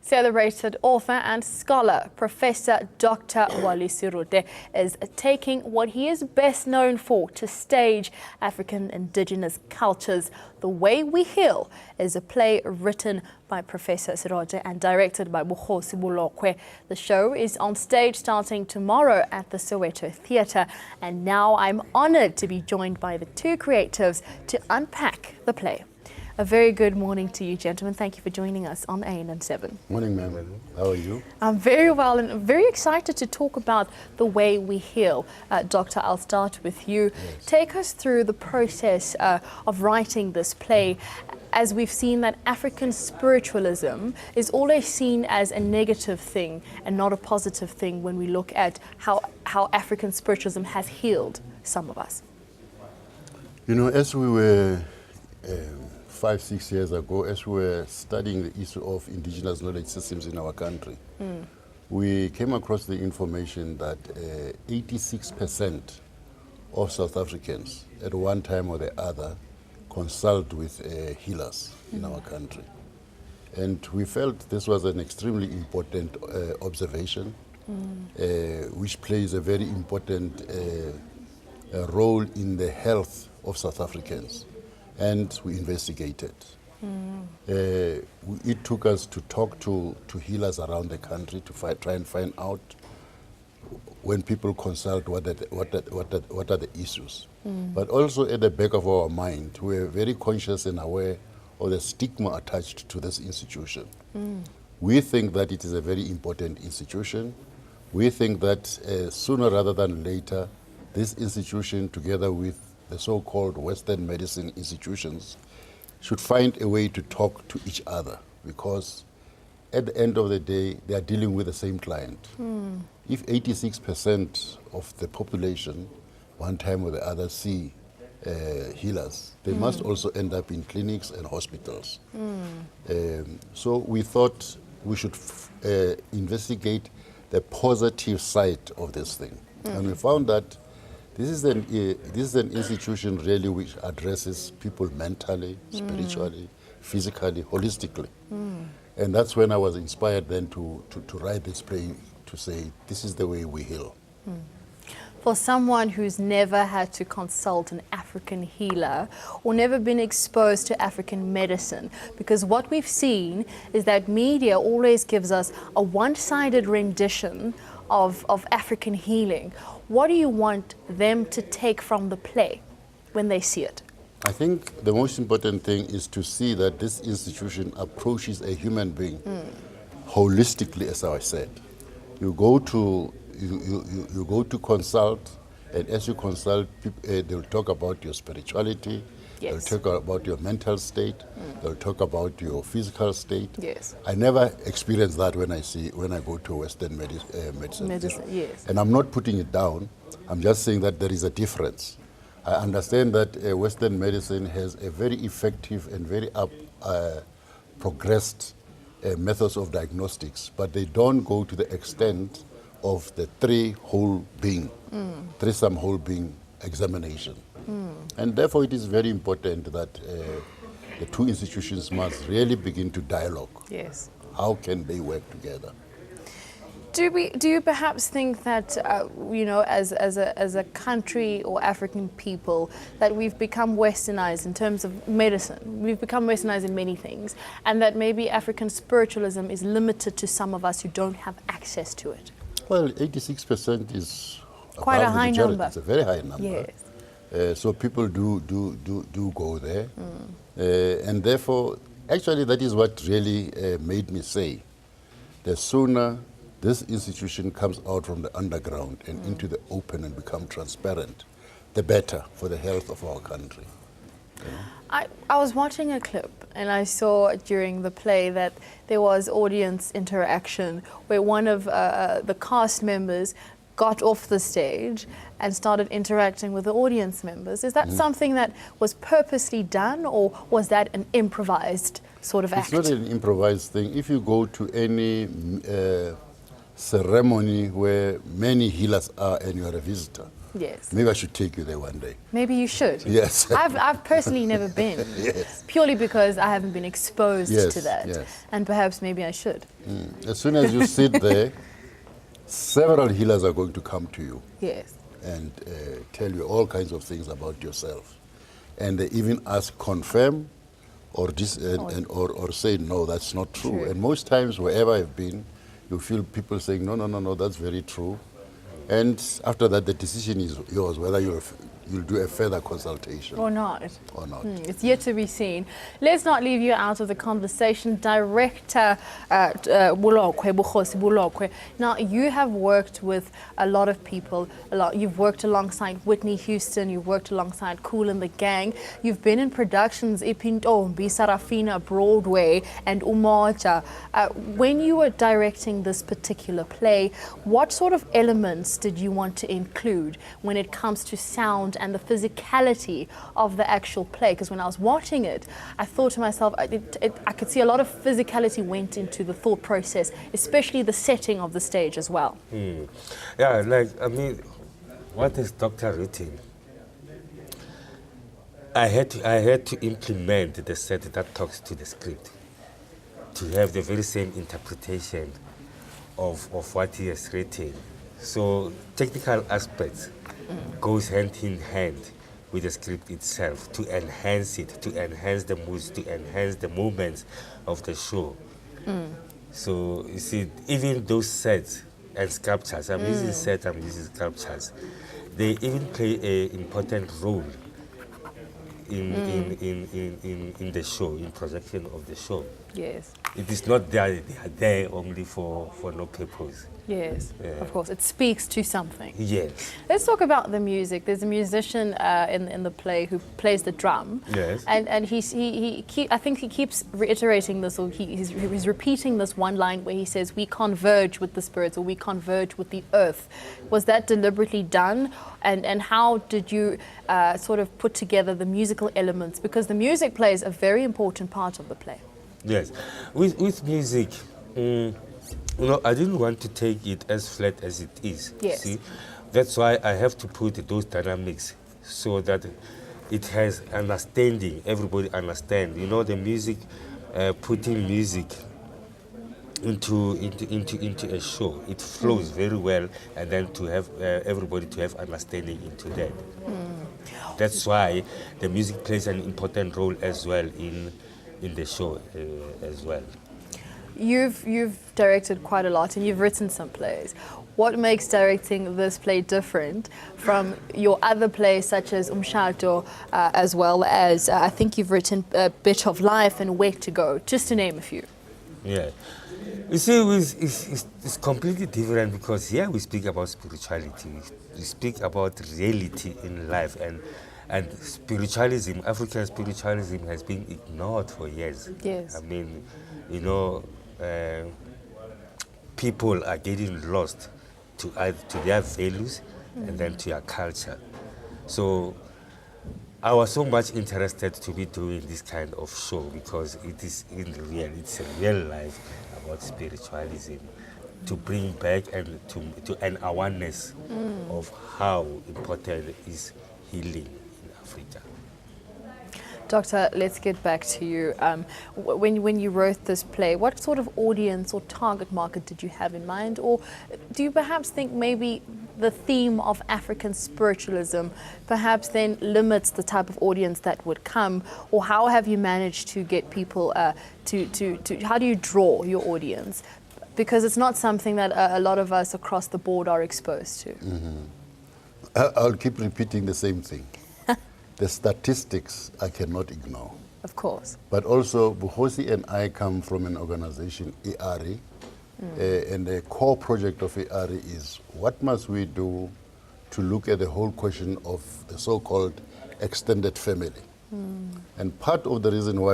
Celebrated author and scholar, Professor Dr. Wally Serote is taking what he is best known for to stage African indigenous cultures. The Way We Heal is a play written by Professor Serote and directed by Bukhosi Bulokwe. The show is on stage starting tomorrow at the Soweto Theatre, and now I'm honored to be joined by the two creatives to unpack the play. A very good morning to you, gentlemen. Thank you for joining us on ANN7. Morning, ma'am. How are you? I'm very well and very excited to talk about The Way We Heal. Doctor, I'll start with you. Yes. Take us through the process of writing this play, as we've seen that African spiritualism is always seen as a negative thing and not a positive thing when we look at how African spiritualism has healed some of us. You know, as we were 5-6 years ago, as we were studying the issue of indigenous knowledge systems in our country, we came across the information that 86% of South Africans at one time or the other consult with healers in our country. And we felt this was an extremely important observation, which plays a very important role in the health of South Africans. And we investigated. It took us to talk to healers around the country to try and find out when people consult what are the issues. But also at the back of our mind, we are very conscious and aware of the stigma attached to this institution. We think that it is a very important institution. We think that sooner rather than later, this institution, together with the so-called Western medicine institutions, should find a way to talk to each other, because at the end of the day, they are dealing with the same client. If 86% of the population, one time or the other, see healers, they must also end up in clinics and hospitals. So we thought we should investigate the positive side of this thing. And we found that this is an institution really which addresses people mentally, spiritually, physically, holistically. And that's when I was inspired then to write this play, to say, this is the way we heal. For someone who's never had to consult an African healer or never been exposed to African medicine, because what we've seen is that media always gives us a one-sided rendition of African healing. What do you want them to take from the play when they see it? I think the most important thing is to see that this institution approaches a human being holistically, as I said. You go to consult, and as you consult, they'll talk about your spirituality. Yes. They'll talk about your mental state. They'll talk about your physical state. Yes. I never experience that when I go to Western medicine. Yes. And I'm not putting it down. I'm just saying that there is a difference. I understand that Western medicine has a very effective and very progressed methods of diagnostics, but they don't go to the extent of the threesome whole being examination. And therefore it is very important that the two institutions must really begin to dialogue. Yes. How can they work together? Do you perhaps think that, you know, as a country or African people, that we've become westernized in terms of medicine? We've become westernized in many things, and that maybe African spiritualism is limited to some of us who don't have access to it? Well, 86% is quite a high number. It's a very high number. Yes. So people do go there. And therefore, actually that is what really made me say, the sooner this institution comes out from the underground and into the open and become transparent, the better for the health of our country. I was watching a clip and I saw during the play that there was audience interaction where one of the cast members got off the stage and started interacting with the audience members. Is that something that was purposely done, or was that an improvised sort of act? It's not an improvised thing. If you go to any ceremony where many healers are and you are a visitor, Yes. Maybe I should take you there one day. Maybe you should. Yes. I've personally never been. Yes. Purely because I haven't been exposed Yes, to that. yes. And perhaps maybe I should. As soon as you sit there, several healers are going to come to you Yes. and tell you all kinds of things about yourself. And they even ask, confirm or say, no, that's not true. True. And most times, wherever I've been, you feel people saying, no, that's very true. And after that, the decision is yours, whether you'll do a further consultation. Or not. Or not. It's yet to be seen. Let's not leave you out of the conversation. Director Bukhosi Bulokwe. Now, you have worked with a lot of people. You've worked alongside Whitney Houston. You've worked alongside Kool and the Gang. You've been in productions Ipintombi, Sarafina, Broadway, and Umoja. When you were directing this particular play, what sort of elements did you want to include when it comes to sound and the physicality of the actual play? Because when I was watching it, I thought to myself, I could see a lot of physicality went into the thought process, especially the setting of the stage as well. Yeah, what is Dr. written? I had to implement the set that talks to the script, to have the very same interpretation of what he has written. So technical aspects goes hand in hand with the script itself to enhance it, to enhance the moods, to enhance the movements of the show. So you see, even those sets and sculptures, I'm using sets, I'm using sculptures, they even play an important role in the show, in projection of the show. Yes. It is not there, they are there only for no purpose. Yes, of course. It speaks to something. Yes. Let's talk about the music. There's a musician in the play who plays the drum. Yes. And I think he keeps reiterating this, or he's repeating this one line where he says, we converge with the spirits, or we converge with the earth. Was that deliberately done? And how did you sort of put together the musical elements? Because the music plays a very important part of the play. Yes. With music, I didn't want to take it as flat as it is. Yes. See? That's why I have to put those dynamics so that it has understanding, everybody understand. The music, putting music into a show, it flows very well, and then to have everybody to have understanding into that. That's why the music plays an important role as well in the show as well. You've directed quite a lot and you've written some plays. What makes directing this play different from your other plays such as Umshato, as well as I think you've written A Bit of Life and Where to Go, just to name a few? Yeah. You see, it's completely different because here we speak about spirituality. We speak about reality in life, and spiritualism, African spiritualism has been ignored for years. Yes. I mean, people are getting lost to their values and then to their culture. So I was so much interested to be doing this kind of show because it's a real life about spiritualism, to bring back and to an awareness of how important is healing in Africa. Doctor, let's get back to you. When you wrote this play, what sort of audience or target market did you have in mind? Or do you perhaps think maybe the theme of African spiritualism perhaps then limits the type of audience that would come? Or how have you managed to get people how do you draw your audience? Because it's not something that a lot of us across the board are exposed to. I'll keep repeating the same thing. The statistics I cannot ignore. Of course. But also, Bukhosi and I come from an organization, EARI, and the core project of EARI is what must we do to look at the whole question of the so-called extended family. And part of the reason why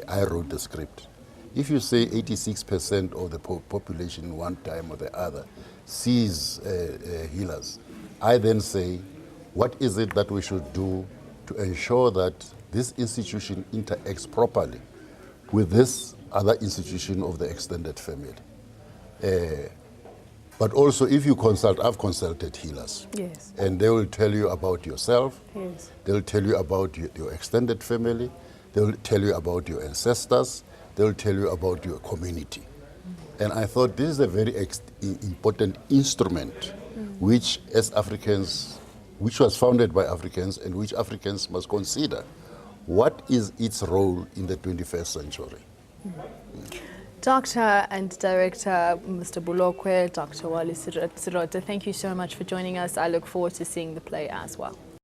I wrote the script, if you say 86% of the population one time or the other sees healers, I then say, what is it that we should do to ensure that this institution interacts properly with this other institution of the extended family? But also, if you consult, I've consulted healers. Yes. And they will tell you about yourself. Yes. They'll tell you about your extended family. They'll tell you about your ancestors. They'll tell you about your community. And I thought this is a very important instrument which, as Africans, which was founded by Africans and which Africans must consider. What is its role in the 21st century? Doctor and Director Mr. Bulokwe, Dr. Wally Sirote, thank you so much for joining us. I look forward to seeing the play as well.